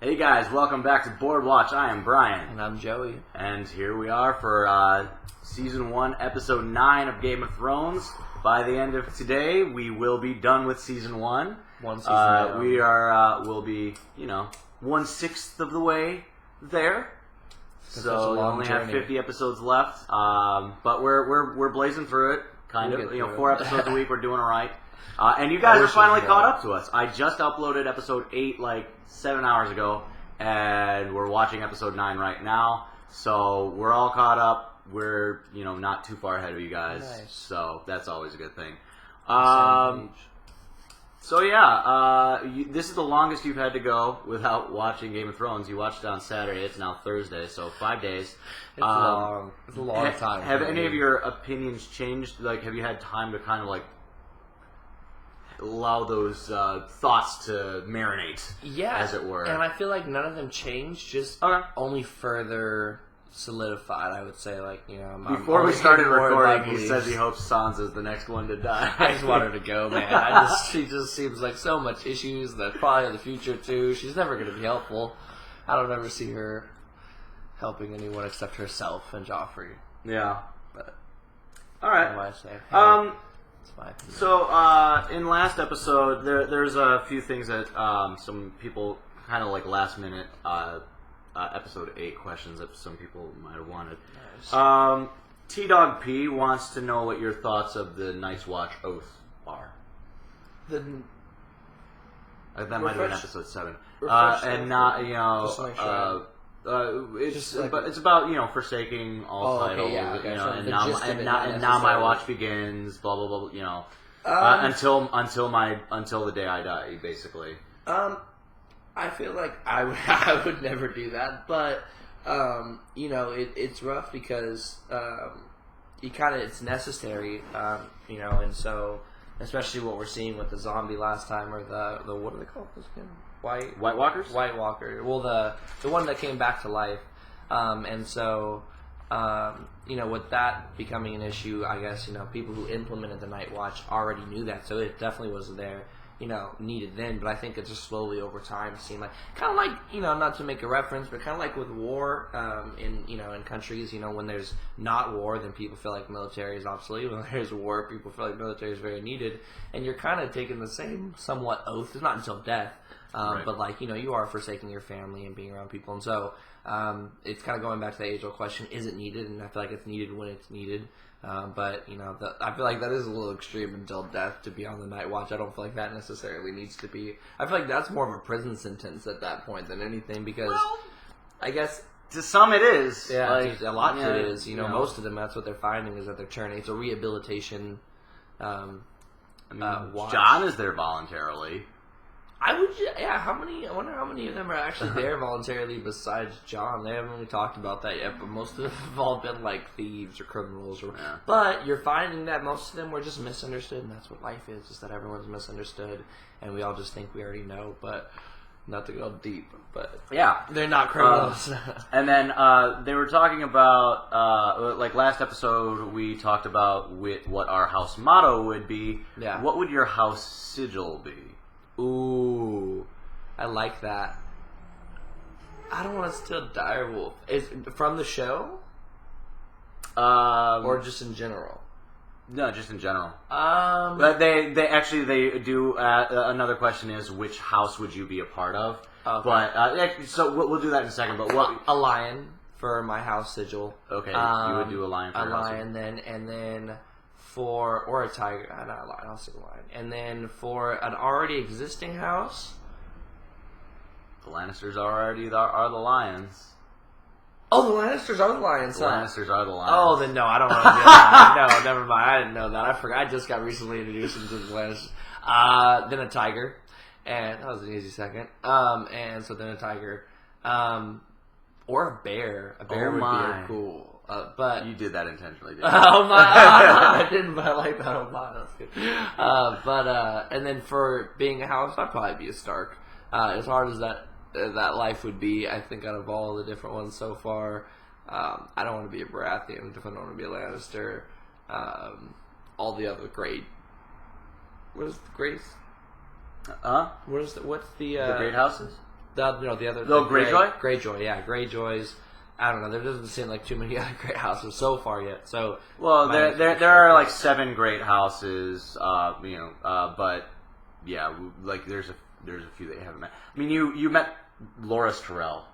Hey guys, welcome back to Board Watch. I am Brian. And I'm Joey. And here we are for Season 1, Episode 9 of Game of Thrones. By the end of today, we will be done with Season 1. One season we are, will be, 1/6 of the way there. So we only have 50 episodes left. But we're blazing through it, kind of. 4 episodes a week, we're doing all right. And you guys are finally caught up to us. I just uploaded episode 8 like 7 hours ago, and we're watching episode 9 right now. So we're all caught up. We're, not too far ahead of you guys. Nice. So that's always a good thing. This is the longest you've had to go without watching Game of Thrones. You watched it on Saturday. It's now Thursday, so 5 days. It's long. It's a long time. Have any of your opinions changed? Like, have you had time to kind of like allow those thoughts to marinate, as it were? And I feel like none of them changed, just only further solidified, I would say. Like, before we started recording, he says he hopes Sansa's the next one to die. I just want her to go, man. She just seems like so much issues that probably in the future too. She's never going to be helpful. I don't ever see her helping anyone except herself and Joffrey. Yeah. But all right. What do I say? So, in last episode, there's a few things that some people kind of like last minute episode 8 questions that some people might have wanted. Nice. T-Dog P wants to know what your thoughts of the Night's Watch oath are. That might have been episode 7. And not, it's about forsaking all titles, and now my watch begins. Blah blah blah. Until the day I die, basically. I feel like I would never do that, but it's rough because it's necessary, and so especially what we're seeing with the zombie last time, or the what are they called again? White Walkers? White Walker. Well, the one that came back to life. And so, with that becoming an issue, I guess, people who implemented the Night Watch already knew that. So it definitely wasn't there, needed then. But I think it just slowly over time seemed like, kind of like, not to make a reference, but kind of like with war in countries, when there's not war, then people feel like military is obsolete. When there's war, people feel like military is very needed. And you're kind of taking the same somewhat oath. It's not until death. Right. But you are forsaking your family and being around people, and so it's kind of going back to the age-old question: is it needed? And I feel like it's needed when it's needed. But I feel like that is a little extreme until death to be on the Night Watch. I don't feel like that necessarily needs to be. I feel like that's more of a prison sentence at that point than anything, because I guess to some it is. Yeah, a lot of it is. Most of them, that's what they're finding, is that they're turning. It's a rehabilitation. Watch. John is there voluntarily. I wonder how many of them are actually there voluntarily besides John. They haven't really talked about that yet, but most of them have all been like thieves or criminals. But you're finding that most of them were just misunderstood, and that's what life is, just that everyone's misunderstood, and we all just think we already know, but not to go deep, but they're not criminals. And then they were talking about, like last episode, we talked about what our house motto would be. Yeah. What would your house sigil be? Ooh, I like that. I don't want to steal Direwolf. Is from the show, or just in general? No, just in general. But they do. Another question is, which house would you be a part of? Okay. But so we'll do that in a second. But what a lion for my house sigil? Okay, you would do a lion. For a lion, then. Or a tiger, not a lion, I'll say a lion. And then for an already existing house, the Lannisters are the lions. Oh, the Lannisters are the lions. The Lannisters are the lions. Oh, then no, I don't want to be a lion. No, never mind. I didn't know that. I forgot. I just got recently introduced into the Lannisters. Then a tiger, and that was an easy second. And so then a tiger, or a bear. A bear would be cool. But you did that intentionally, didn't you? Oh my! I didn't, but I like that. Oh my, that's good. And then for being a house, I'd probably be a Stark. As hard as that life would be, I think out of all the different ones so far, I don't want to be a Baratheon. I definitely don't want to be a Lannister. All the other great. What is the greatest? What's the great great houses? the other Greyjoy, yeah, Greyjoys. I don't know. There doesn't seem like too many other great houses so far yet. So well, there are like 7 great houses, but yeah, like there's a few that you haven't met. I mean, you met Loras Tyrell.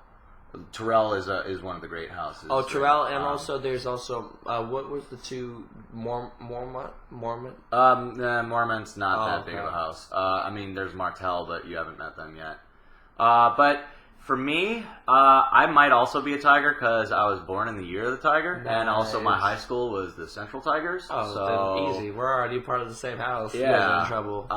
Tyrell is one of the great houses. Oh, Tyrell, and also there's also what was the 2 Mormont? Mormont's not that big of a house. I mean, there's Martell, but you haven't met them yet. But for me, I might also be a Tiger because I was born in the year of the Tiger, and also my high school was the Central Tigers. Oh, so then easy. We're already part of the same house. Yeah, you guys are in trouble.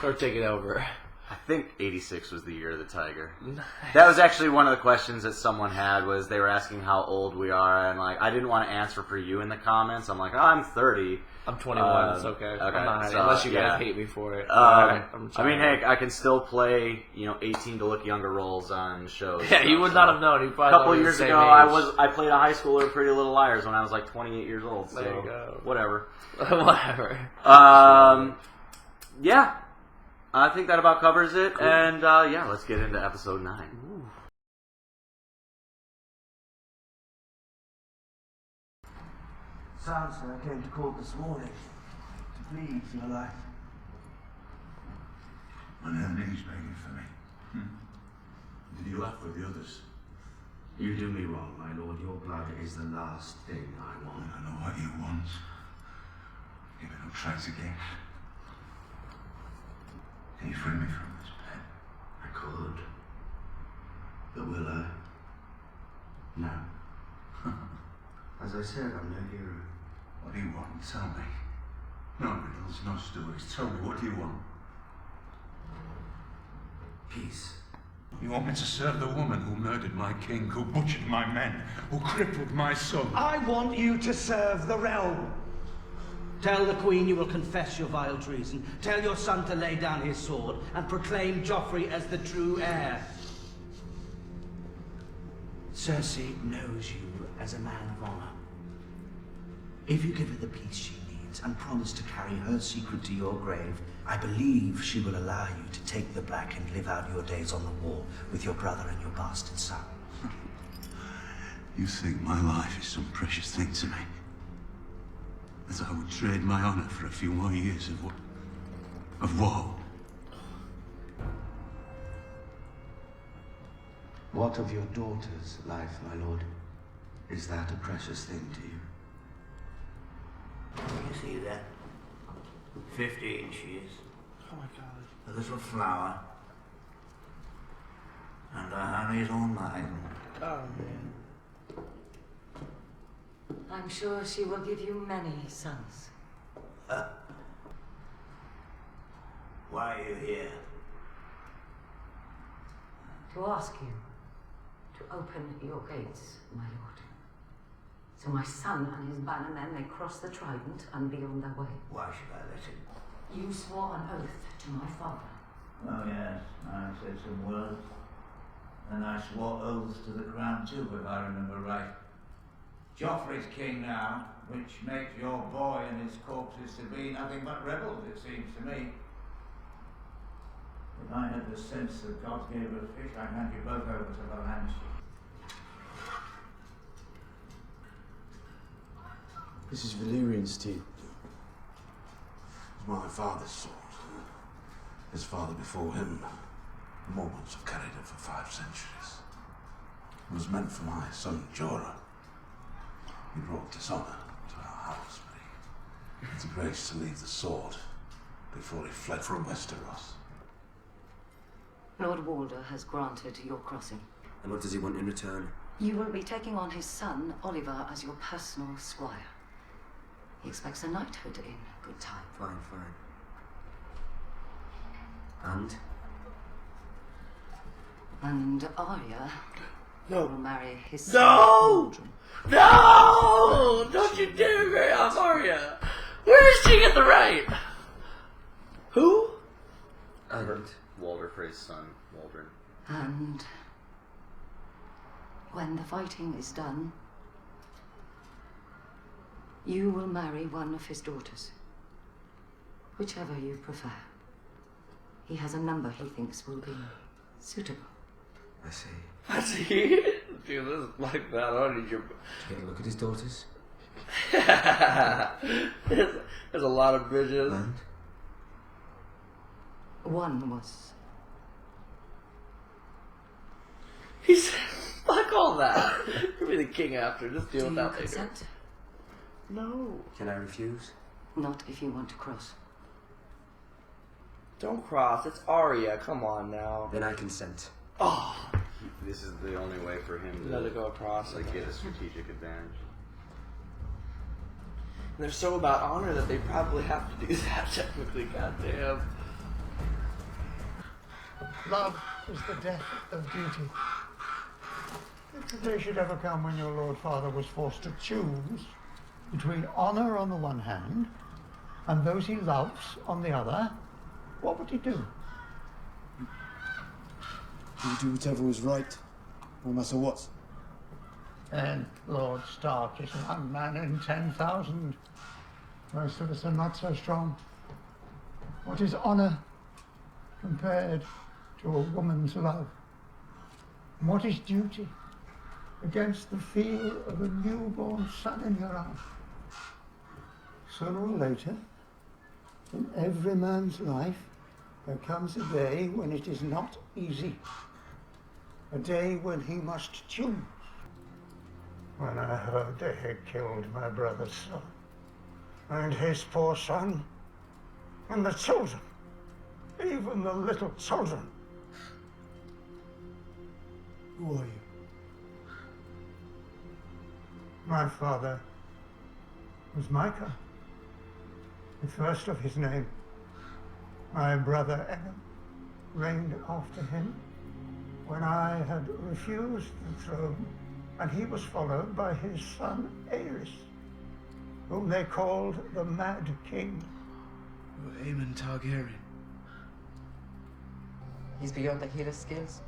Or take it over. I think 86 was the year of the Tiger. Nice. That was actually one of the questions that someone had, was they were asking how old we are, and like I didn't want to answer for you in the comments. I'm like, oh, I'm 30. I'm 21. It's okay. I'm not unless you guys hate me for it. I mean, hey, I can still play 18 to look younger roles on shows. Yeah, you would not have known. You probably a couple years ago, I played a high schooler in Pretty Little Liars when I was like 28 years old. So there you go. Whatever. Whatever. Yeah. I think that about covers it, cool. And let's get into episode 9. Ooh. Sansa came to court this morning to plead for your life. On her knees begging for me. Did you laugh with the others? You do me wrong, my lord. Your blood is the last thing I want. I know what you want. Give it a try again. Can you free me from this pen? I could. But will I? No. As I said, I'm no hero. What do you want? Tell me. No riddles, no stories. Tell me, what do you want? Peace. You want me to serve the woman who murdered my king, who butchered my men, who crippled my son? I want you to serve the realm. Tell the Queen you will confess your vile treason. Tell your son to lay down his sword and proclaim Joffrey as the true heir. Cersei knows you as a man of honor. If you give her the peace she needs and promise to carry her secret to your grave, I believe she will allow you to take the Black and live out your days on the wall with your brother and your bastard son. You think my life is some precious thing to me? As I would trade my honor for a few more years of woe. What of your daughter's life, my lord? Is that a precious thing to you? You see that? 15 she is. Oh my god. A little flower. And her honey's all mine. Oh man. I'm sure she will give you many sons. Why are you here? To ask you to open your gates, my lord. So my son and his bannermen may cross the Trident and be on their way. Why should I let him? You swore an oath to my father. Oh yes, I said some words. And I swore oaths to the crown too, if I remember right. Joffrey's king now, which makes your boy and his corpses to be nothing but rebels, it seems to me. If I had the sense that God gave us fish, I'd hand you both over to the land. This is Valyrian steel. It's my father's sword. His father before him. The Mormons have carried it for 5 centuries. It was meant for my son Jorah. He brought dishonor to our house, but he had the grace to leave the sword before he fled from Westeros. Lord Walder has granted your crossing. And what does he want in return? You will be taking on his son, Oliver, as your personal squire. He expects a knighthood in good time. Fine. And? And Arya will marry his son. No! No! Don't you dare marry off Arya! Where does she get the right? Who? And? Walder Frey's son, Waldron. And when the fighting is done, you will marry one of his daughters. Whichever you prefer. He has a number he thinks will be suitable. I see. I see. Dude, this is like that. I don't need your. Did you get a look at his daughters? There's a lot of bridges. And? One was... He said, fuck all that. You'll be the king after. Just deal Do with you that later. consent? No. Can I refuse? Not if you want to cross. Don't cross. It's Arya. Come on now. Then I consent. Oh. This is the only way for him Let to it go across. like get a strategic advantage. They're so about honor that they probably have to do that technically. Goddamn. Love is the death of duty. If the day should ever come when your Lord Father was forced to choose between honour on the one hand and those he loves on the other, what would he do? He would do whatever was right, no matter what. And Lord Stark is one man in 10,000. Most of us are not so strong. What is honour compared to a woman's love? And what is duty against the feel of a newborn son in your arms? Sooner or later, in every man's life, there comes a day when it is not easy. A day when he must choose. When I heard they had killed my brother's son, and his poor son, and the children, even the little children. Who are you? My father was Micah, the first of his name. My brother Evan reigned after him when I had refused the throne, and he was followed by his son Aerys, whom they called the Mad King. You're Aemon Targaryen. He's beyond the healer's skills.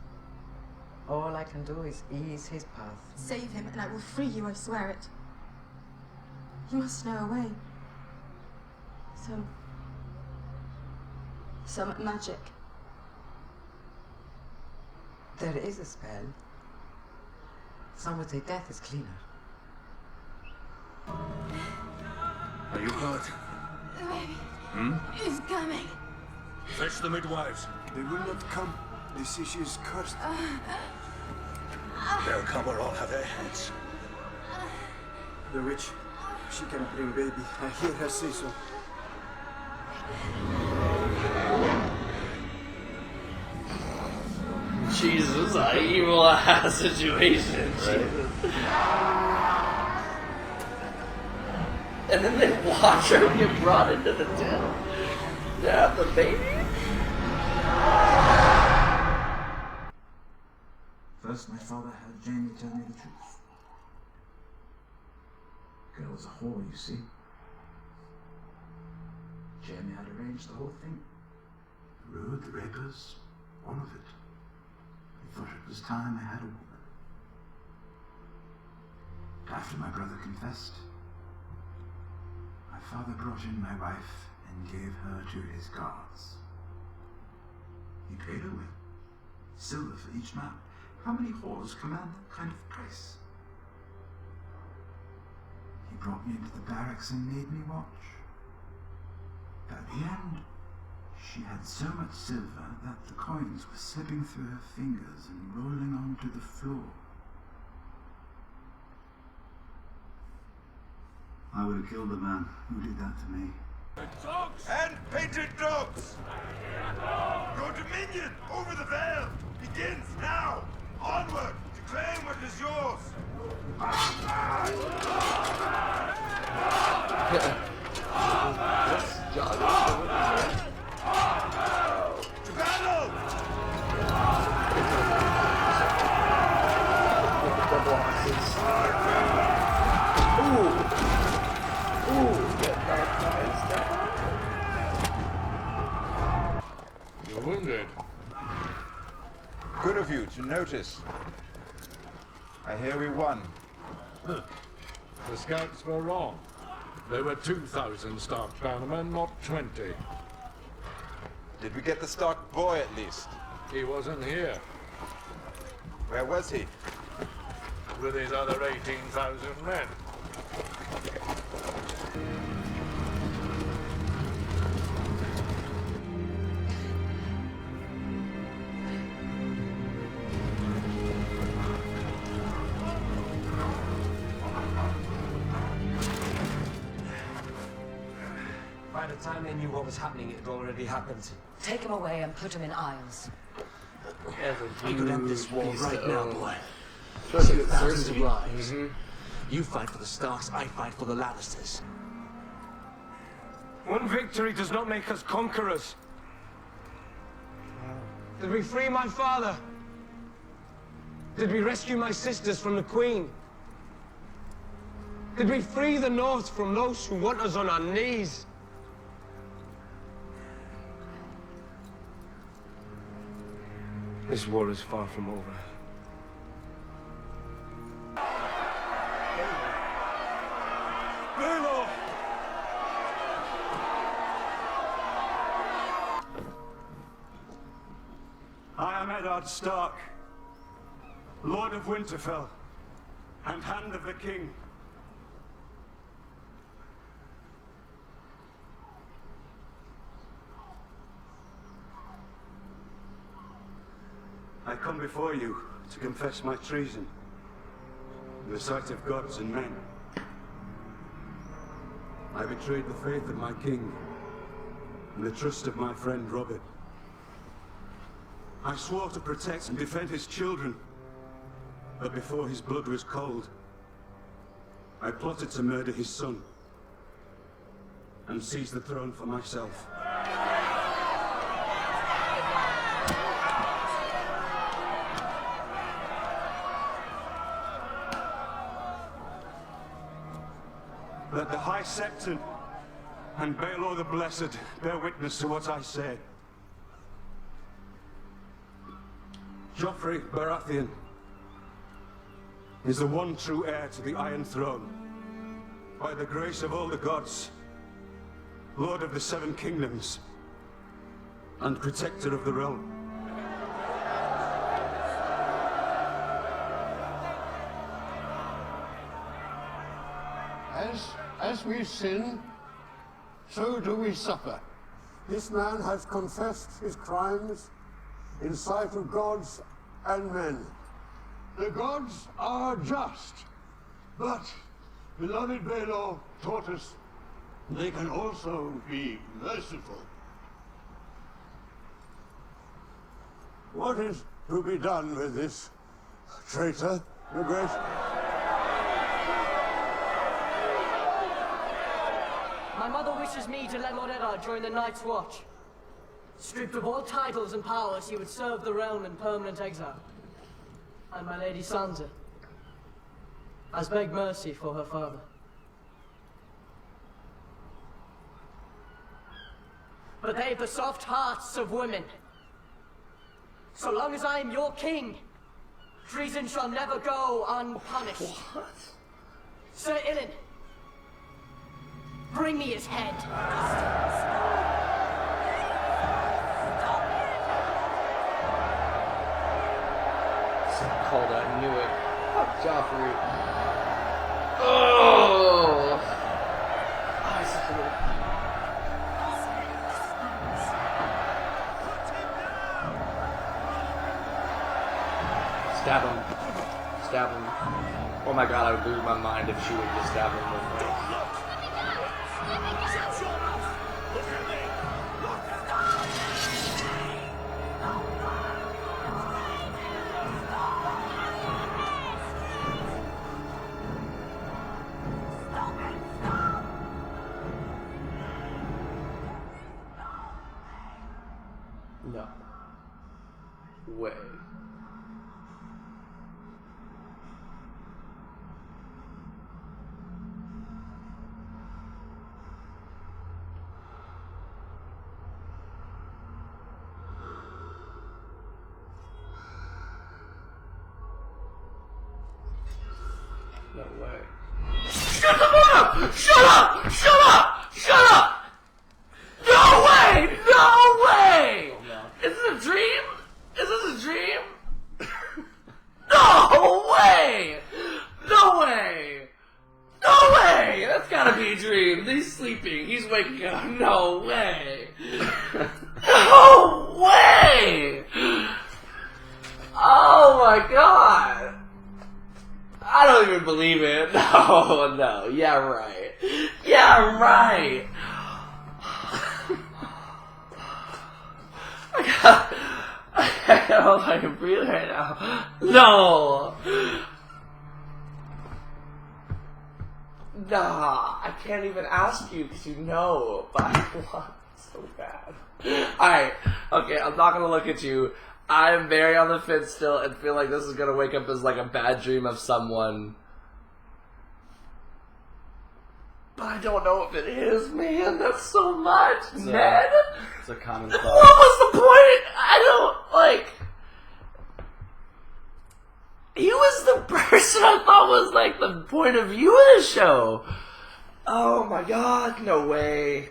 All I can do is ease his path. Save him, and I will free you, I swear it. You must know a way. Some magic. There is a spell. Some would say death is cleaner. Are you hurt? The baby is coming. Fetch the midwives. They will not come. They say she is cursed. They'll come or I'll have their heads. The witch, she can bring baby. I hear her say so. Jesus, an evil ass situation. Jesus. And then they watch her get brought into the tent. Yeah, the baby. First, my father had Jamie tell me the truth. Girl was a whore, you see. Jamie had arranged the whole thing. The road, the rapers, all of it. I thought it was time I had a woman. After my brother confessed, my father brought in my wife and gave her to his guards. He paid her well. Silver for each man. How many whores command that kind of price? He brought me into the barracks and made me watch. By the end, she had so much silver that the coins were slipping through her fingers and rolling onto the floor. I would have killed the man who did that to me. Dogs and painted dogs! Your dominion over the Vale begins now! Onward to claim what is yours! To battle! You're wounded. Good of you to notice. I hear we won. The scouts were wrong. There were 2,000 Stark bannermen, not 20. Did we get the Stark boy at least? He wasn't here. Where was he? With his other 18,000 men. By the time they knew what was happening, it had already happened. Take him away and put him in aisles. We could end this war right now, boy. Especially with Thousands of Cersei. lives. You fight for the Starks, I fight for the Lannisters. One victory does not make us conquerors. Did we free my father? Did we rescue my sisters from the Queen? Did we free the North from those who want us on our knees? This war is far from over. Baelor! I am Eddard Stark, Lord of Winterfell, and Hand of the King. I come before you to confess my treason in the sight of gods and men. I betrayed the faith of my king and the trust of my friend Robert. I swore to protect and defend his children, but before his blood was cold, I plotted to murder his son and seize the throne for myself. Let the High Septon and Baelor the Blessed bear witness to what I say. Joffrey Baratheon is the one true heir to the Iron Throne. By the grace of all the gods, Lord of the Seven Kingdoms, and Protector of the Realm. As we sin, so do we suffer. This man has confessed his crimes in sight of gods and men. The gods are just, but beloved Baelor taught us they can also be merciful. What is to be done with this traitor, Your Grace? My mother wishes me to let Lord Eddard join the Night's Watch. Stripped of all titles and powers, he would serve the realm in permanent exile. And my lady Sansa has begged mercy for her father. But they've the soft hearts of women. So long as I am your king, treason shall never go unpunished. What? Sir Ilyn, bring me his head. Called it. I knew it. Fuck Joffrey. Oh! Stab him. Stab him. Oh my god, I would lose my mind if she would just stab him with me. No way. No way. Shut up! Shut up! Shut up! Shut up! No way! No way! Oh, no. Is it a dream? Is No way! No way! No way! That's gotta be a dream. He's sleeping. He's waking up. No way! No way! Oh my god! I don't even believe it. No, no. Yeah, right. Yeah, right. I don't know if I can breathe right now. No! Nah, I can't even ask you because you know, but I want so bad. Alright, okay, I'm not gonna look at you. I'm very on the fence still and feel like this is gonna wake up as like a bad dream of someone. But I don't know if it is, man. That's so much. Ned? It's a common thought. What was the point? I don't, like... He was the person I thought was, like, the point of view of the show. Oh, my God. No way.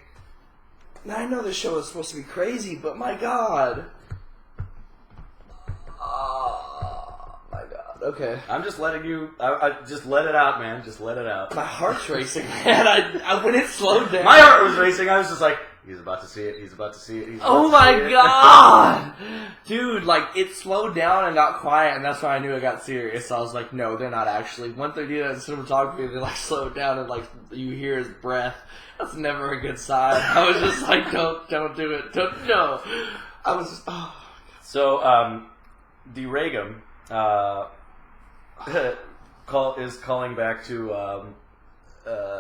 Now, I know the show is supposed to be crazy, but my God. Oh, my God. Okay. I'm just letting you... I just let it out, man. Just let it out. My heart's racing, man. I when it slowed down. My heart was racing. I was just like, he's about to see it. He's about to see it. He's about Oh to my see it. God! Dude, like, it slowed down and got quiet, and that's why I knew it got serious. So I was like, no, they're not actually. Once they do that in cinematography, they, like, slow it down and, like, you hear his breath. That's never a good sign. I was just like, don't do it. No. I was just, oh. So, the Regum, is calling back to,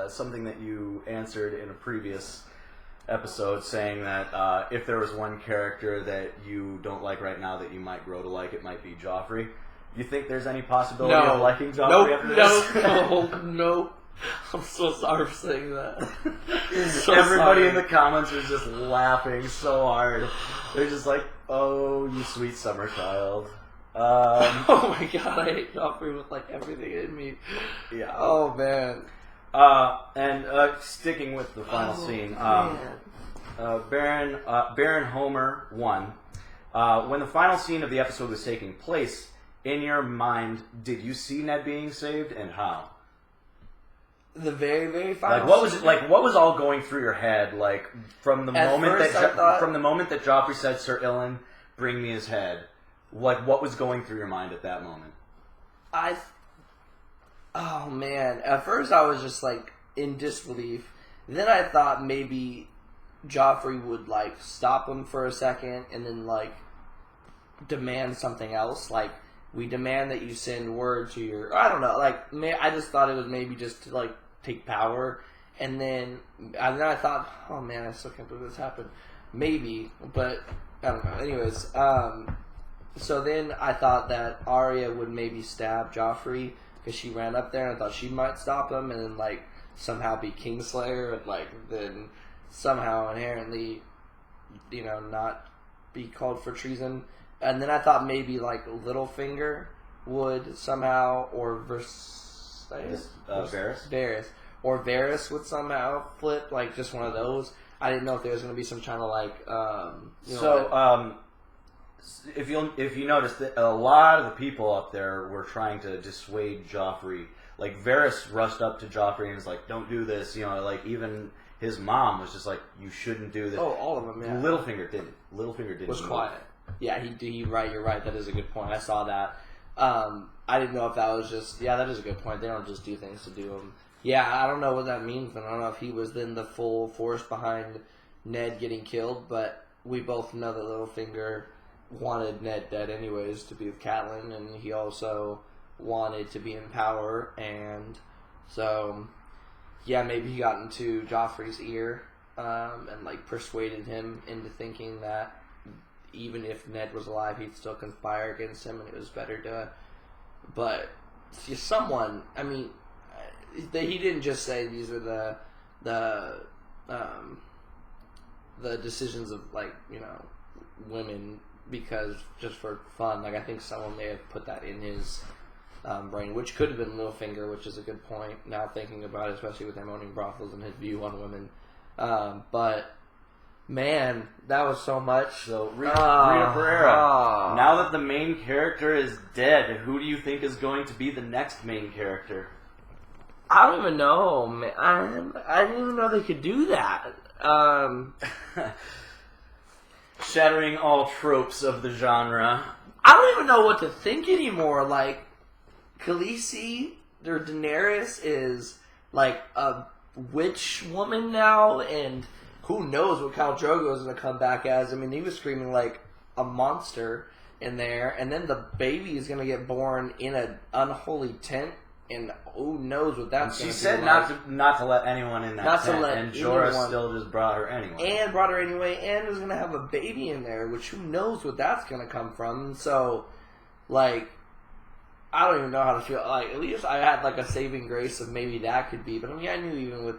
something that you answered in a previous episode, saying that if there was one character that you don't like right now that you might grow to like, it might be Joffrey. You think there's any possibility of liking Joffrey after this? No. I'm so sorry for saying that. Everybody in the comments was just laughing so hard. They're just like, oh, you sweet summer child. Oh my God, I hate Joffrey with like everything in me. Yeah. Oh man. And sticking with the final scene, Baron Homer 1. When the final scene of the episode was taking place, in your mind, did you see Ned being saved, and how? The very, very final. Like, what was it? Like, what was all going through your head? Like, from the moment from the moment that Joffrey said, "Sir Ilyn, bring me his head," what was going through your mind at that moment? Oh man, at first I was just like in disbelief. Then I thought maybe Joffrey would like stop him for a second and then like demand something else. Like, we demand that you send word to your... I don't know. Like, I just thought it was maybe just to like take power. And then I thought, oh man, I still can't believe this happened. Maybe, but I don't know. Anyways, so then I thought that Arya would maybe stab Joffrey because she ran up there and I thought she might stop him and then like somehow be Kingslayer and like then somehow inherently, you know, not be called for treason. And then I thought maybe like Littlefinger would somehow, or Varys, or Varys would somehow flip, like just one of those. I didn't know if there was going to be some kind of like. If you notice that a lot of the people up there were trying to dissuade Joffrey. Like, Varys rushed up to Joffrey and was like, "Don't do this." You know, like even his mom was just like, "You shouldn't do this." Oh, all of them. Yeah. Littlefinger didn't. Littlefinger didn't. Was quiet. Yeah, you're right. That is a good point. I saw that. I didn't know if that was just... Yeah, that is a good point. They don't just do things to do them. Yeah, I don't know what that means, and I don't know if he was then the full force behind Ned getting killed, but we both know that Littlefinger wanted Ned dead anyways to be with Catelyn, and he also wanted to be in power, and so... Yeah, maybe he got into Joffrey's ear, and like persuaded him into thinking that even if Ned was alive, he'd still conspire against him, and it was better to... But someone, I mean, he didn't just say these are the decisions of, like, you know, women because just for fun. Like, I think someone may have put that in his brain, which could have been Littlefinger, which is a good point now thinking about it, especially with him owning brothels and his view on women. But Man, that was so much. So Rita Pereira. Now that the main character is dead, who do you think is going to be the next main character? I don't even know, man. I didn't even know they could do that. Shattering all tropes of the genre. I don't even know what to think anymore. Like, Khaleesi or Daenerys is like a witch woman now, and who knows what Khal Drogo is going to come back as. I mean, he was screaming like a monster in there, and then the baby is going to get born in an unholy tent, and who knows what that's going to be. She said not to let anyone in that tent, and Jorah still just brought her anyway. And brought her anyway, and was going to have a baby in there, which who knows what that's going to come from. So, like, I don't even know how to feel. Like, at least I had like a saving grace of maybe that could be. But I mean, I knew even with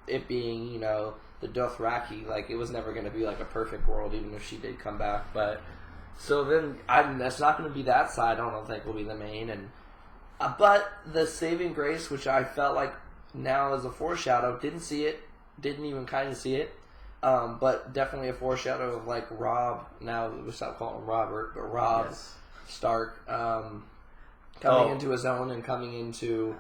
it being, you know, the Dothraki, like, it was never going to be like a perfect world, even if she did come back. But so then, that's not going to be that side. I don't think will be the main. And but the saving grace, which I felt like now is a foreshadow, didn't see it, didn't even kind of see it, but definitely a foreshadow of like Robb. Now we stop calling him Robert, but Robb Stark coming into his own and coming into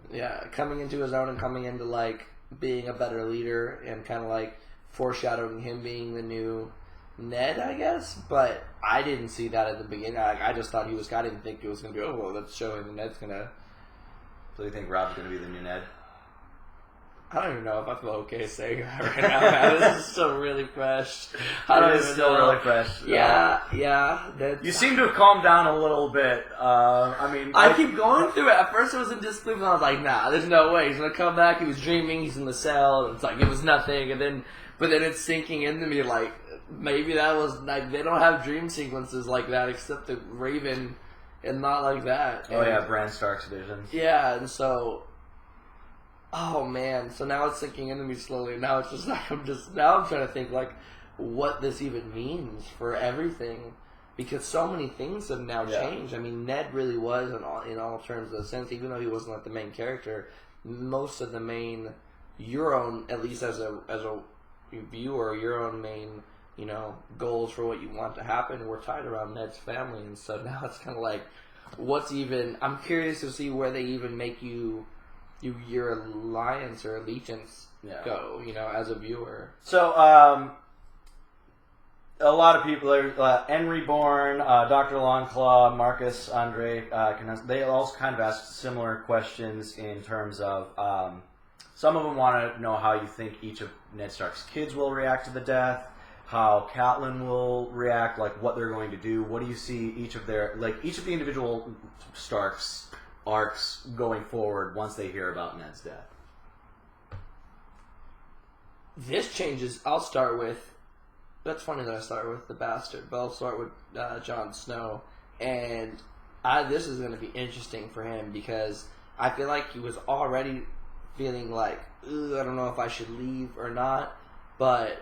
his own and coming into like being a better leader and kind of like foreshadowing him being the new Ned, I guess. But I didn't see that at the beginning. I just thought he was. I didn't think it was going to be. Oh, well, let's show him Ned's going to. So you think Robb's going to be the new Ned? I don't even know if I feel okay saying that right now, man. This is still really fresh. I don't It is even still know. really fresh. Yeah. You seem to have calmed down a little bit. I keep going through it. At first, I was in disbelief, and I was like, "Nah, there's no way he's gonna come back." He was dreaming. He's in the cell. And it's like it was nothing, but then it's sinking into me like maybe that was like they don't have dream sequences like that except the Raven, and not like that. Oh yeah, Bran Stark's vision. Yeah, and so. Oh man! So now it's sinking into me slowly. Now it's just like I'm trying to think like what this even means for everything, because so many things have now changed. I mean, Ned really was in all terms of the sense, even though he wasn't like the main character. Most of the main, your own, at least as a viewer, your own main, you know, goals for what you want to happen were tied around Ned's family, and so now it's kind of like, what's even? I'm curious to see where they even make your alliance or allegiance go, you know, as a viewer. So, a lot of people are Henry Bourne, Dr. Longclaw, Marcus Andre, they also kind of ask similar questions in terms of some of them want to know how you think each of Ned Stark's kids will react to the death, how Catelyn will react, like what they're going to do. What do you see each of the individual Starks arcs going forward once they hear about Ned's death? This changes. I'll start with. That's funny that I start with the bastard, but I'll start with Jon Snow, and this is going to be interesting for him because I feel like he was already feeling like, I don't know if I should leave or not, but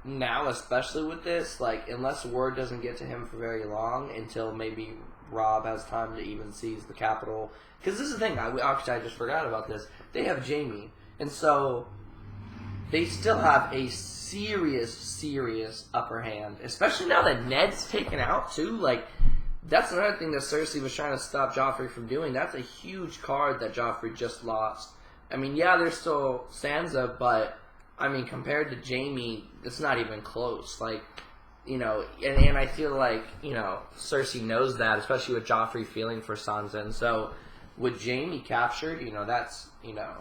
now, especially with this, like unless word doesn't get to him for very long until maybe Robb has time to even seize the capital. Because this is the thing, I just forgot about this. They have Jaime, and so they still have a serious upper hand, especially now that Ned's taken out too. Like that's another thing that Cersei was trying to stop Joffrey from doing. That's a huge card that Joffrey just lost. I mean, yeah, there's still Sansa, but I mean, compared to Jaime, it's not even close. Like, you know, and I feel like, you know, Cersei knows that, especially with Joffrey feeling for Sansa. And so, with Jaime captured, you know, that's, you know,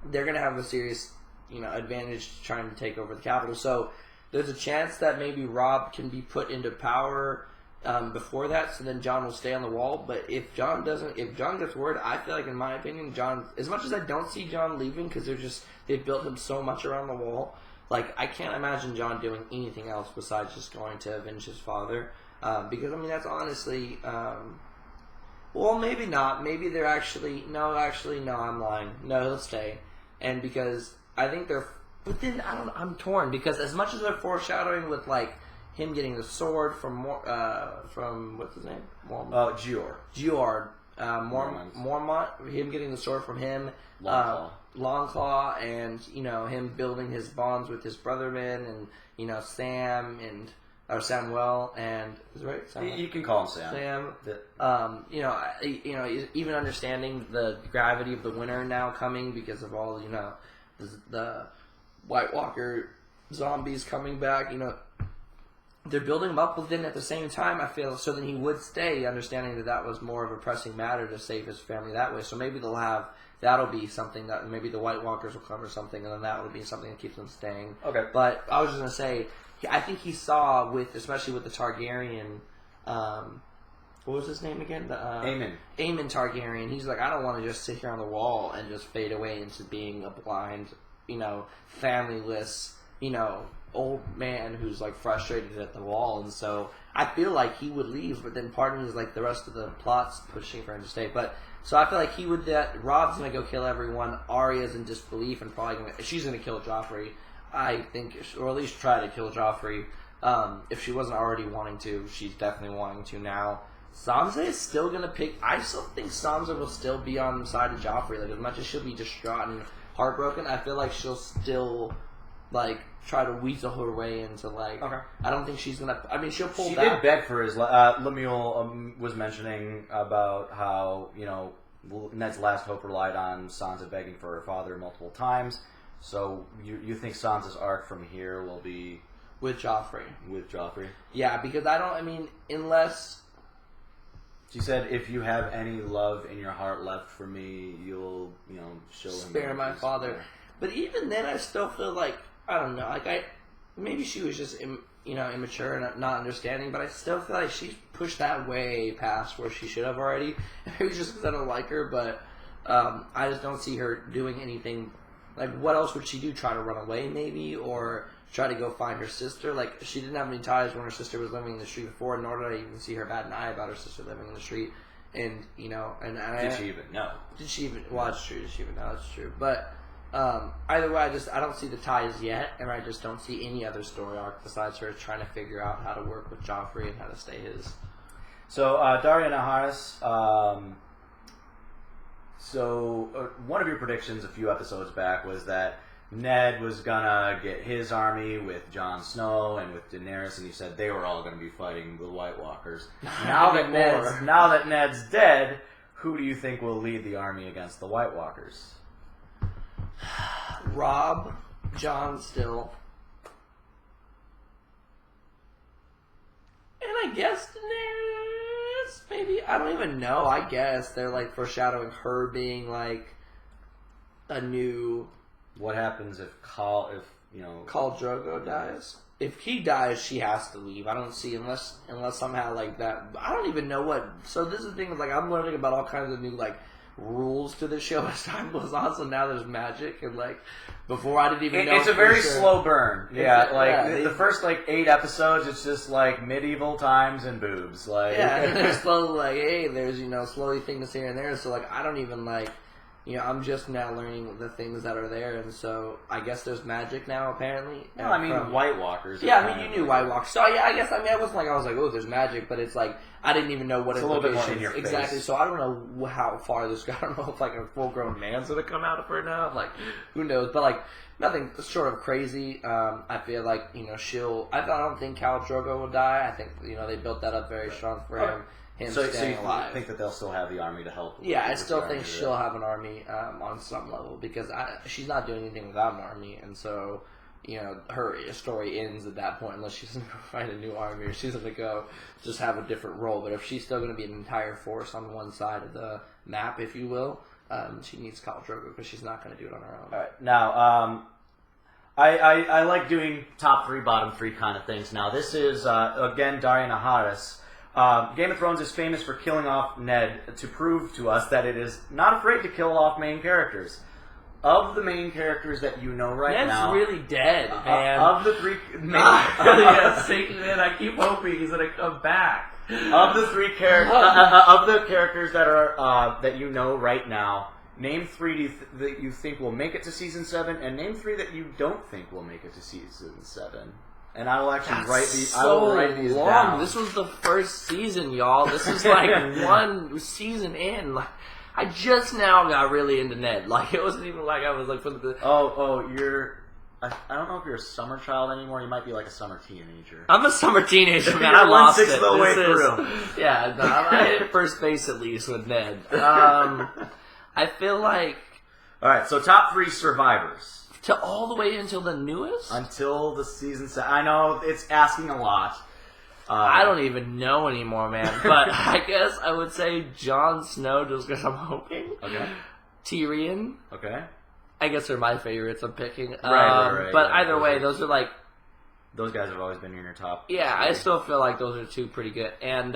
they're going to have a serious, you know, advantage trying to take over the capital. So, there's a chance that maybe Robb can be put into power before that, so then Jon will stay on the wall. But if Jon gets word, I feel like, in my opinion, Jon, as much as I don't see Jon leaving, because they've built him so much around the wall, like, I can't imagine Jon doing anything else besides just going to avenge his father. Because, I mean, that's honestly... well, maybe not. Maybe they're actually... No, I'm lying. No, he'll stay. And because I think they're... But then, I'm torn. Because as much as they're foreshadowing with, like, him getting the sword from what's his name? Jeor. Mormont. Him getting the sword from him. Longclaw and him building his bonds with his brothermen and Sam and or Samuel and is it right? Samuel? You can call him Sam. Even understanding the gravity of the winter now coming because of all the White Walker zombies coming back. They're building him up, but then at the same time, I feel so. Then he would stay, understanding that was more of a pressing matter to save his family that way. So maybe that'll be something that maybe the White Walkers will come or something, and then that will be something that keeps them staying. Okay. But I was just gonna say, I think he saw especially with the Targaryen. What was his name again? Aemon. Aemon Targaryen. He's like, I don't want to just sit here on the wall and just fade away into being a blind, familyless, old man who's like frustrated at the wall. And so I feel like he would leave, but then part of me is like the rest of the plot's pushing for him to stay. But so I feel like he would. That Rob's gonna go kill everyone. Arya's in disbelief and probably she's gonna kill Joffrey. I think, or at least try to kill Joffrey. If she wasn't already wanting to, she's definitely wanting to now. Sansa is still gonna pick. I still think Sansa will still be on the side of Joffrey. Like as much as she'll be distraught and heartbroken, I feel like she'll still try to weasel her way into Okay. I don't think she's gonna. I mean, she'll pull. She back. did beg for his. Lemuel was mentioning about how Ned's last hope relied on Sansa begging for her father multiple times. So you think Sansa's arc from here will be with Joffrey? With Joffrey, yeah, because unless. She said, "If you have any love in your heart left for me, you'll show him spare my father." There. But even then, I still feel like I don't know. Maybe she was just immature and not understanding. But I still feel like she's pushed that way past where she should have already. Maybe just because I don't like her, but I just don't see her doing anything. Like, what else would she do? Try to run away, maybe, or try to go find her sister? Like, she didn't have any ties when her sister was living in the street before, nor did I even see her bat an eye about her sister living in the street. And did she even know? Did she even? Well, that's true. Did she even know? That's true. But either way, I don't see the ties yet, and I just don't see any other story arc besides her trying to figure out how to work with Joffrey and how to stay his. So Daria Naharis. One of your predictions a few episodes back was that Ned was gonna get his army with Jon Snow and with Daenerys, and you said they were all gonna be fighting the White Walkers. Now that Ned's dead, who do you think will lead the army against the White Walkers? Robb, Jon still, and I guess Daenerys. Maybe I don't even know. I guess they're foreshadowing her being a new. What happens if Khal Drogo dies? If he dies, she has to leave. I don't see unless somehow that. I don't even know what. So this is the thing. I'm learning about all kinds of new rules to the show as time goes on. So now there's magic and before I didn't even know. It's a very slow burn. Yeah, the first 8 episodes, it's just medieval times and boobs. And they're slowly hey, there's slowly things here and there. So I don't even I'm just now learning the things that are there, and so I guess there's magic now, apparently. No, White Walkers. Yeah, you knew White Walkers. So yeah, I guess I wasn't I was oh, there's magic, but it's I didn't even know what it's a little bit more in your face. Exactly. So I don't know how far this. I don't know if a full-grown man's gonna come out of her now. Who knows? But nothing short of crazy. I feel she'll. I don't think Khal Drogo will die. I think they built that up very strong for him. So you think that they'll still have the army to help? Yeah, I still think she'll have an army on some level because she's not doing anything without an army, and so her story ends at that point unless she's going to find a new army or she's going to go just have a different role. But if she's still going to be an entire force on one side of the map, if you will, she needs Khal Drogo because she's not going to do it on her own. All right, now I like doing top 3, bottom 3 kind of things. Now this is again Daria Naharis. Game of Thrones is famous for killing off Ned to prove to us that it is not afraid to kill off main characters. Of the main characters that you know right now... Ned's really dead, man. Of the 3... I keep hoping he's going to come back. Of the 3 characters... of the characters that are that you know right now, name 3 that you think will make it to Season 7, and name 3 that you don't think will make it to Season 7. And I will actually write these. I will write these down. This was the first season, y'all. This is one season in. I just now got really into Ned. Like, it wasn't even like I was like from the. You're. I don't know if you're a summer child anymore. You might be like a summer teenager. I'm a summer teenager, man. You're I lost 1/6 it. of the way This through. Yeah, no, I hit first base at least with Ned. I feel like. All right, so top 3 survivors. To all the way until the newest? Until the season 7. I know it's asking a lot. I don't even know anymore, man. But I guess I would say Jon Snow just because I'm hoping. Okay. Tyrion. Okay. I guess they're my favorites I'm picking. Right. But either way, those are like... Those guys have always been in your top. Yeah, I still feel like those are 2 pretty good. And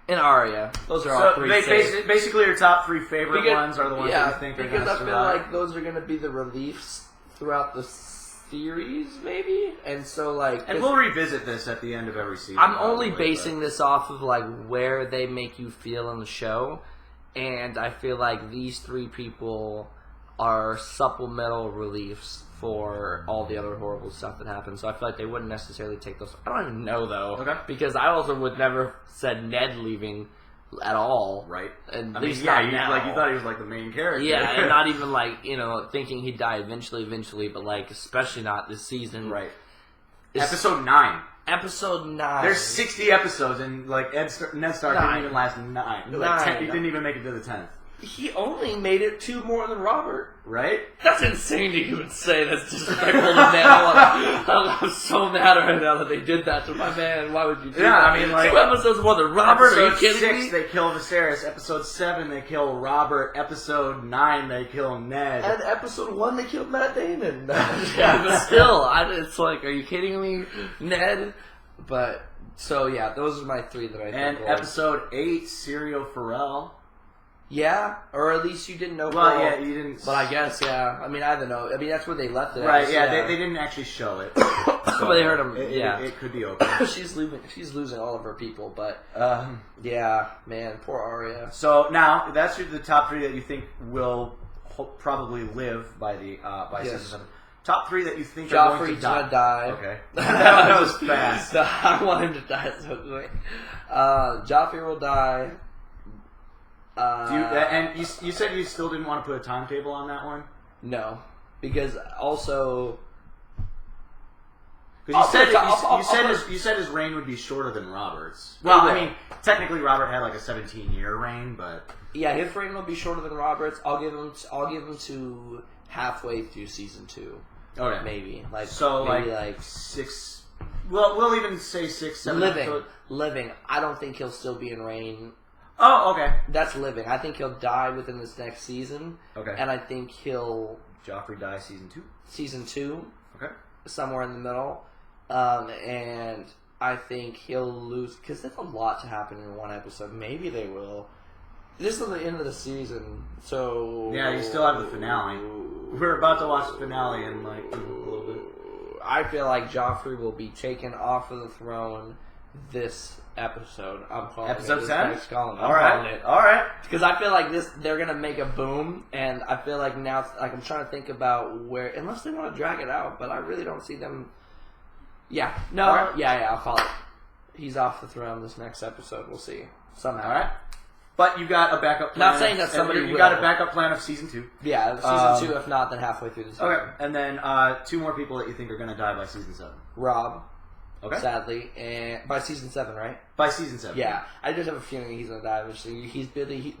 Arya. Those are all 3 safe. Basically, your top 3 favorite ones are the ones that you think are going to survive. Because I feel like those are going to be the reliefs throughout the series, maybe? And so, like... And we'll revisit this at the end of every season. I'm only basing this off of, like, where they make you feel in the show. And I feel like these 3 people are supplemental reliefs for all the other horrible stuff that happens. So I feel like they wouldn't necessarily take those. I don't even know, though. Okay. Because I also would never said Ned leaving at all. Right. At I least mean, yeah, not now. like you thought he was like the main character. Yeah, and not even like, thinking he'd die eventually, but like, especially not this season. Right. Episode 9. Episode 9. There's 60 episodes, and like Ned Stark didn't even last 9. Like, he didn't even make it to the 10th. He only made it 2 more than Robert. Right? That's insane to even say. That's disrespectful to Ned. I'm so mad right now that they did that to my man. Why would you do that? I mean, like... 2 episodes more than Robert? Are you kidding me? Episode 6, they kill Viserys. Episode 7, they kill Robert. Episode 9, they kill Ned. And episode 1, they killed Matt Damon. Yeah, but still, it's like, are you kidding me? Ned? But, so yeah, those are my 3 that I think. And episode 8, Syrio Farrell. Yeah, or at least you didn't know. Well, yeah, you didn't. But I guess, yeah. I mean, I don't know. I mean, that's where they left it. Right? Yeah, they didn't actually show it, but they heard him. It could be open. She's losing all of her people, but yeah, man, poor Arya. So now that's the top 3 that you think will probably live by the season 7. Top 3 that you think are going to die. Joffrey's gonna die. Okay, that was fast. I want him to die so quick. Joffrey will die. And you said you still didn't want to put a timetable on that one? No, because also because you said his reign would be shorter than Robert's. Well, I mean, technically Robert had like a 17-year reign, but yeah, his reign will be shorter than Robert's. I'll give him to halfway through season 2. Okay, maybe maybe like 6. Well, we'll even say 6, 7. Living. I don't think he'll still be in reign. Oh, okay. That's living. I think he'll die within this next season. Okay. And I think Joffrey die season 2? Season 2. Okay. Somewhere in the middle. And I think he'll lose... Because there's a lot to happen in one episode. Maybe they will. This is the end of the season, so... Yeah, you still have the finale. We're about to watch the finale in like a little bit. I feel like Joffrey will be taken off of the throne this episode. I'm calling episode it. 7? All right. Because I feel like they're gonna make a boom, and I feel like now, like I'm trying to think about where, unless they want to drag it out, but I really don't see them. Yeah, no, right. yeah, I'll call it. He's off the throne this next episode. We'll see somehow. All right. But you got a backup plan. Not saying that somebody you got a backup plan of season 2. Yeah, season 2. If not, then halfway through the season. Okay, and then 2 more people that you think are going to die by season 7. Rob. Okay. Sadly, and by season 7, right? By season 7. Yeah, I just have a feeling he's gonna die eventually.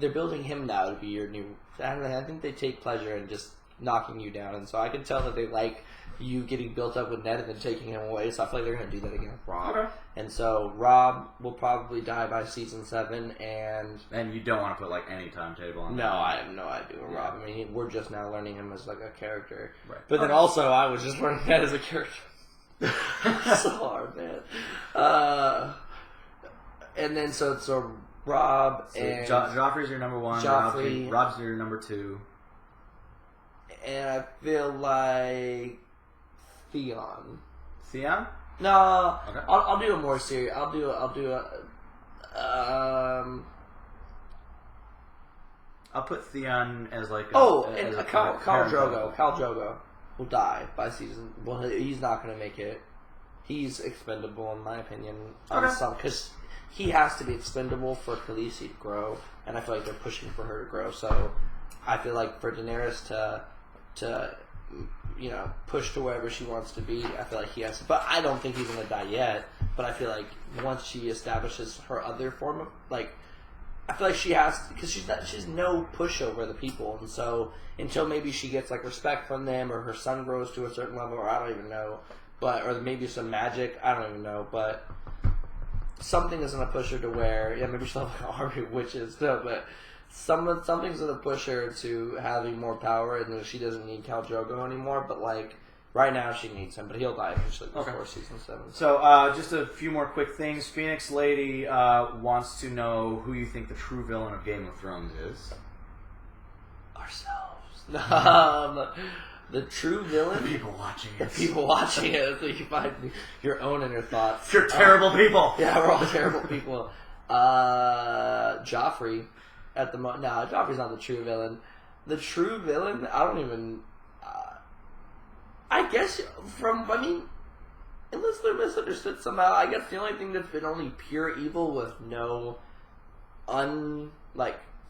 They're building him now to be your new. I think they take pleasure in just knocking you down, and so I can tell that they like you getting built up with Ned and then taking him away. So I feel like they're gonna do that again with Rob. Okay. And so Rob will probably die by season 7, and you don't want to put like any timetable on. No, I have no idea with Rob. I mean, we're just now learning him as like a character, right? But then also, I was just learning that as a character. So hard, man. And then so Rob and Joffrey's your number 1. Rob's your number 2. And I feel like Theon. Theon? No, okay. I'll do a more serious. I'll do a. I'll put Theon as like. Khal Drogo. Khal Drogo will die by season. Well, he's not going to make it. he's expendable in my opinion. Okay. Because he has to be expendable for Khaleesi to grow, and I feel like they're pushing for her to grow. So I feel like for Daenerys to push to wherever she wants to be, I feel like he has to. But I don't think he's gonna die yet. But I feel like once she establishes her other form of I feel like she has, because she's no pushover the people, and so until maybe she gets respect from them, or her son grows to a certain level, or I don't even know, or maybe some magic, I don't even know, but something is gonna push her to where maybe she'll have an army of witches too, but something's gonna push her to having more power, and she doesn't need Khal Drogo anymore. But right now she needs him, but he'll die eventually before season 7. So, just a few more quick things. Phoenix Lady wants to know who you think the true villain of Game of Thrones is. Ourselves. The true villain? The people watching it. The people watching it. So you find your own inner thoughts. You're terrible people. Yeah, we're all terrible people. Joffrey at the moment. No, Joffrey's not the true villain. The true villain, I don't even... I guess unless they're misunderstood somehow, I guess the only thing that's been only pure evil with no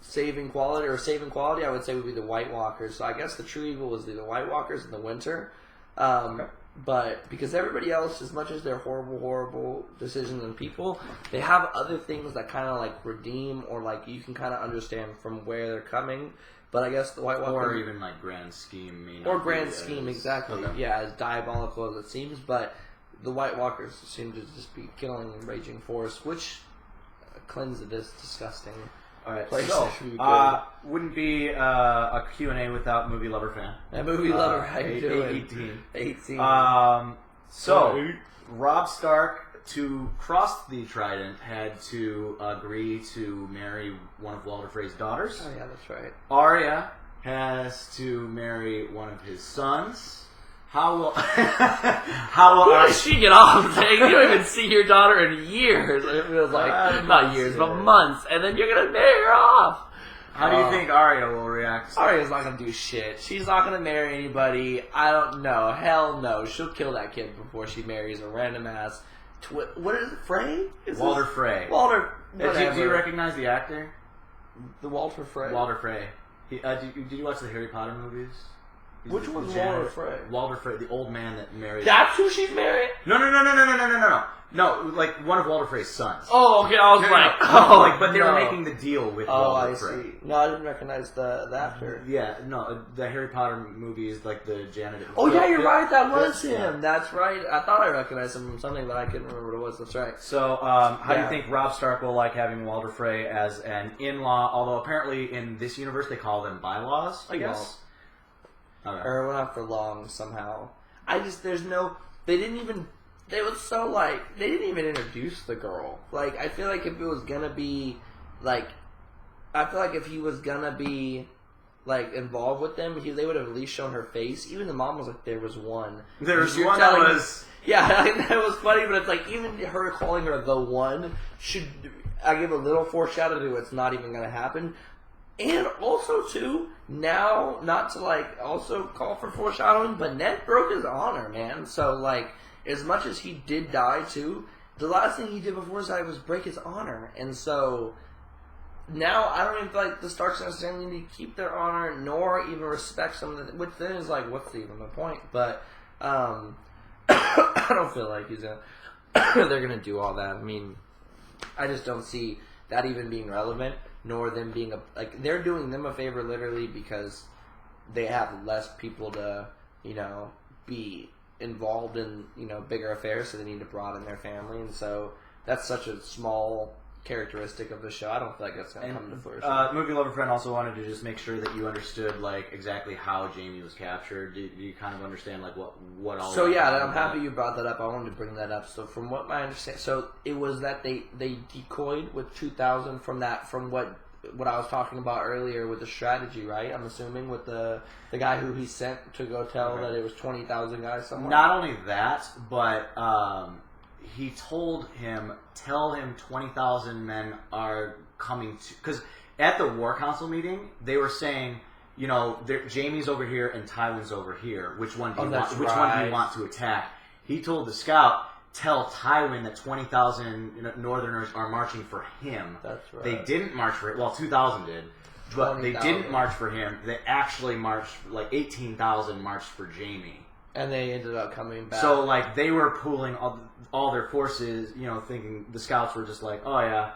saving quality or saving quality, I would say would be the White Walkers. So I guess the true evil was the White Walkers in the winter. But because everybody else, as much as they're horrible decisions and people, they have other things that kind of redeem, or you can kind of understand from where they're coming. But I guess the White Walkers... Or even grand scheme. Or grand scheme, exactly. Okay. Yeah, as diabolical as it seems. But the White Walkers seem to just be killing and raging force, which cleanse it is disgusting. Alright, so, wouldn't be a Q&A without Movie Lover Fan. A Movie Lover, how you doing? 18. So, Robb Stark, to cross the Trident, had to agree to marry one of Walder Frey's daughters. Oh yeah, that's right. Arya has to marry one of his sons. How will Where does she get off saying you don't even see your daughter in years? It feels not years, but months, and then you're gonna marry her off. How do you think Arya will react? Arya's not gonna do shit. She's not gonna marry anybody. I don't know. Hell no. She'll kill that kid before she marries a random ass. What is it? Frey? Walder Frey. Walder. Do you recognize the actor? The Walter Frey. Walder Frey. Did you watch the Harry Potter movies? Which one's Walder Frey? Walder Frey, the old man that married. That's who she's married? No, one of Walder Frey's sons. Oh, okay. I was but they were making the deal with Walder Frey. I see. No, I didn't recognize the actor. Yeah, no, the Harry Potter movies, the janitor. Oh yeah, you're right. That was him. Yeah. That's right. I thought I recognized him from something, but I couldn't remember what it was. That's right. So, how do you think Robb Stark will like having Walder Frey as an in-law? Although apparently in this universe they call them bylaws, I guess. Okay. Or not for long somehow. They didn't even introduce the girl. I feel like if it was gonna be if he was gonna be involved with them, they would have at least shown her face. Even the mom was there was one. There was one that was... Yeah, that was funny, but it's even her calling her the one I give a little foreshadow to it's not even gonna happen. And also, too, now, not to, also call for foreshadowing, but Ned broke his honor, man. So, as much as he did die, too, the last thing he did before his death was break his honor. And so, now, I don't even feel like the Starks necessarily need to keep their honor, nor even respect some of the... Which then is, what's even the point? But, I don't feel like they're gonna do all that. I mean, I just don't see that even being relevant. Nor them being they're doing them a favor literally because they have less people to, be involved in, bigger affairs, so they need to broaden their family, and so that's such a small characteristic of the show. I don't feel like that's going to come to fruition. Movie Lover Friend also wanted to just make sure that you understood exactly how Jaime was captured. Do you kind of understand what all? So yeah, I'm happy you brought that up. I wanted to bring that up. So from what I understand, so it was that they decoyed with 2,000 from what I was talking about earlier with the strategy, right? I'm assuming with the guy who he sent to go tell that it was 20,000 guys somewhere. Not only that, but he told him, tell him 20,000 men are coming to... Because at the War Council meeting, they were saying, Jaime's over here and Tywin's over here. Which one do you want to attack? He told the scout, tell Tywin that 20,000 Northerners are marching for him. That's right. They didn't march for him. Well, 2,000 did. But they 20,000. didn't march for him. They actually marched, like 18,000 marched for Jaime. And they ended up coming back. So, like, they were pooling all their forces, thinking the scouts were just like, oh, yeah,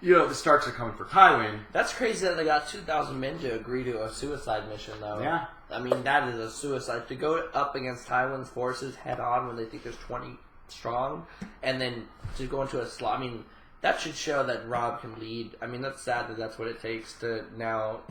the Starks are coming for Tywin. That's crazy that they got 2,000 men to agree to a suicide mission, though. Yeah. I mean, that is a suicide. To go up against Tywin's forces head on when they think there's 20 strong, and then to go into a slot. I mean, that should show that Rob can lead. I mean, that's sad that that's what it takes to now,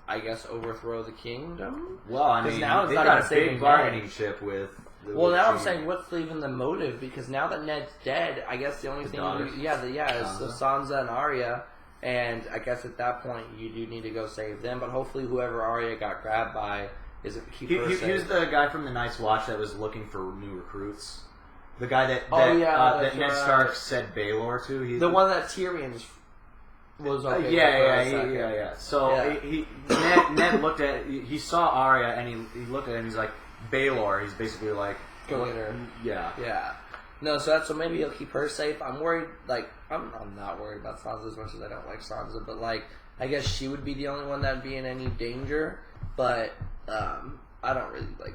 I guess, overthrow the kingdom? Well, I mean, now it's they've not got even a big saving bargaining Ned. chip with... Well, now I'm Jaime. saying, what's even the motive? Because now that Ned's dead, I guess the only thing... daughters. is the Sansa and Arya, and I guess at that point, you do need to go save them, but hopefully whoever Arya got grabbed by is keep her He safe. was the guy from the Night's Watch that was looking for new recruits. The guy that that's Ned right. Stark said Baelor to. He's the one that Tyrion's was okay. Yeah. So Yeah. Ned looked at. He saw Arya and he looked at it and he's like Baelor. He's basically like Go get her. Yeah. No, so maybe he'll keep her safe. I'm worried. Like I'm not worried about Sansa as much as I don't like Sansa, but like I guess she would be the only one that'd be in any danger. But I don't really like.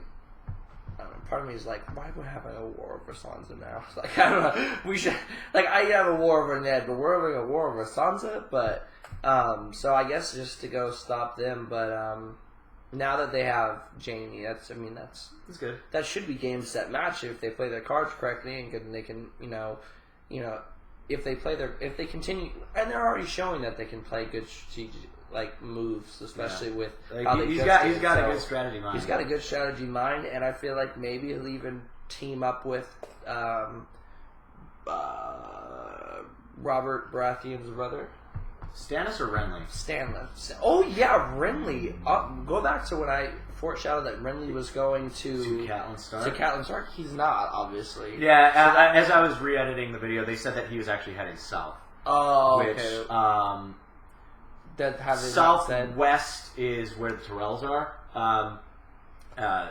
I don't know, part of me is like, why would we have a war over Sansa now? It's like, I don't know. We should, like, I have a war over Ned, but we're having a war over Sansa. But so I guess just to go stop them. But now that they have Jaime, that's good. That should be game set match if they play their cards correctly and they can if they continue, and they're already showing that they can play good strategic moves, especially with how they he's got a good strategy mind. He's got a good strategy mind, and I feel like maybe he'll even team up with Robert Baratheon's brother. Stannis or Renly? Stannis. Oh yeah, Renly. Go back to when I foreshadowed that Renly was going to Catelyn Stark. To Catelyn Stark, he's not obviously. Yeah, as I was re-editing the video, they said that he was actually heading south. Oh, which, okay. Southwest is where the Tyrells are.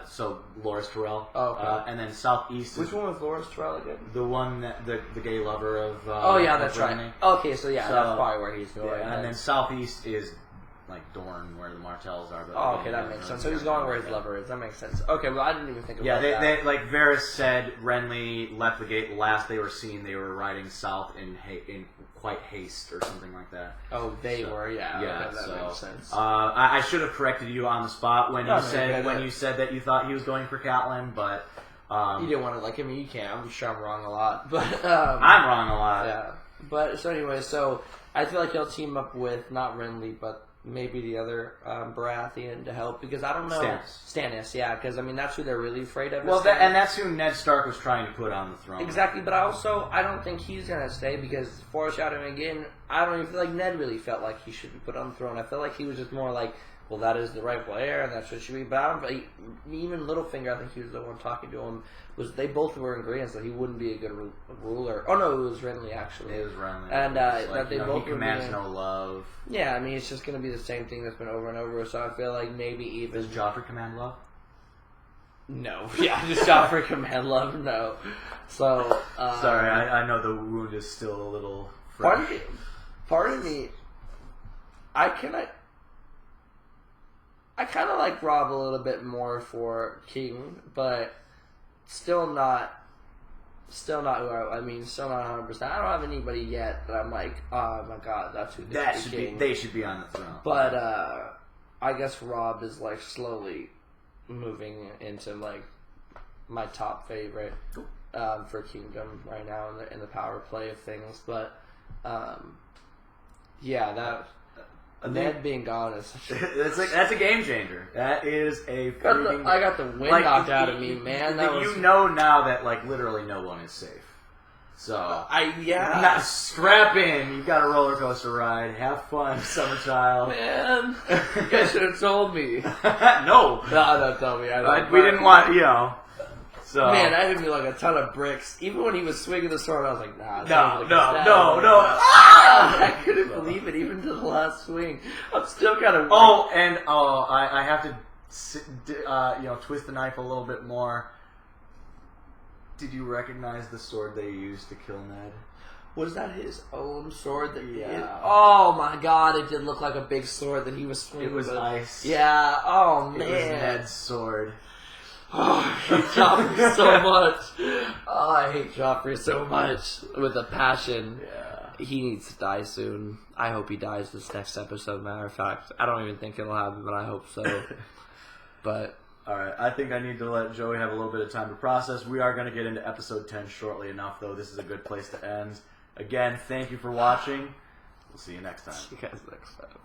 So Loras Tyrell. Oh, okay. And then southeast. Which one was Loras Tyrell again? The one that the gay lover of. That's right. Okay, so that's probably where he's going. Yeah, and then southeast is like Dorne, where the Martells are. But that makes sense. So he's going where his lover is. That makes sense. Okay, well I didn't even think about that. Yeah, they like Varys said, Renly left the gate. Last they were seen, they were riding south in quite haste or something like that. Oh, they were, yeah. Yeah, okay, that makes sense. I should have corrected you on the spot when you said that you thought he was going for Catelyn, but you didn't want to you can't. I'm sure I'm wrong a lot, but I'm wrong a lot. Yeah, but so anyway, so I feel like he'll team up with not Renly, but maybe the other Baratheon to help, because I don't know Stannis, yeah, because that's who they're really afraid of. Well, and that's who Ned Stark was trying to put on the throne. Exactly, but I don't think he's gonna stay, because foreshadowing again, I don't even feel like Ned really felt like he should be put on the throne. I feel like he was just more like, well, that is the rightful heir, and that's what should be. But even Littlefinger, I think he was the one talking to him. They both were in agreement that he wouldn't be a good ruler. Oh no, it was Renly actually. It was Renly, and that they both he commands no love. Yeah, it's just going to be the same thing that's been over and over. So I feel like maybe even does Joffrey command love? No, yeah, does Joffrey command love? No. So sorry, I know the wound is still a little fresh. Part of me, I kind of like Rob a little bit more for King, but still not who still not 100%. I don't have anybody yet that I'm like, oh my god, that's who they should be on the throne. But I guess Rob is slowly moving into my top favorite for Kingdom right now in the power play of things. But Ned being gone is that's a game changer. That is a freaking... I got the wind knocked out of me, man. Now that literally no one is safe. So strap in. You've got a roller coaster ride. Have fun, summer child. Man, you guys should have told me. No, don't tell me. We didn't want So man, that hit me like a ton of bricks. Even when he was swinging the sword, I was like, nah. No. I couldn't believe it, even to the last swing. I'm still kind of. I have to, twist the knife a little bit more. Did you recognize the sword they used to kill Ned? Was that his own sword? Yeah. Oh my god! It did look like a big sword that he was swinging. It was ice. Yeah. Oh man. It was Ned's sword. Oh, I hate Joffrey so much. Oh, I hate Joffrey so much with a passion. Yeah. He needs to die soon. I hope he dies this next episode. Matter of fact, I don't even think it'll happen, but I hope so. But alright, I think I need to let Joey have a little bit of time to process. We are going to get into episode 10 shortly enough, though. This is a good place to end. Again, thank you for watching. We'll see you next time. See you guys next time.